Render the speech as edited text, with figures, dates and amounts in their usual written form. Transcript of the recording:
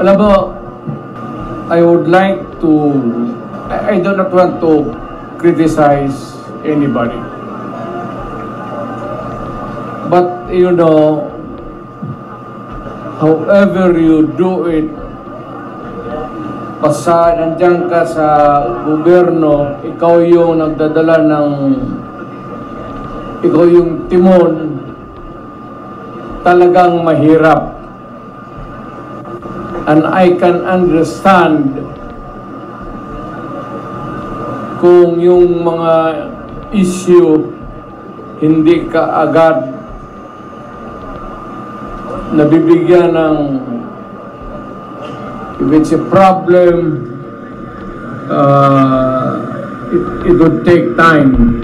Alam mo, I would like to, I do not want to criticize anybody. But, you know, however you do it, basta nandiyan ka sa gobyerno, ikaw yung nagdadala ng, ikaw yung timon, talagang mahirap. And I can understand kung yung mga issue hindi ka agad nabibigyan ng, if it's a problem, it would take time.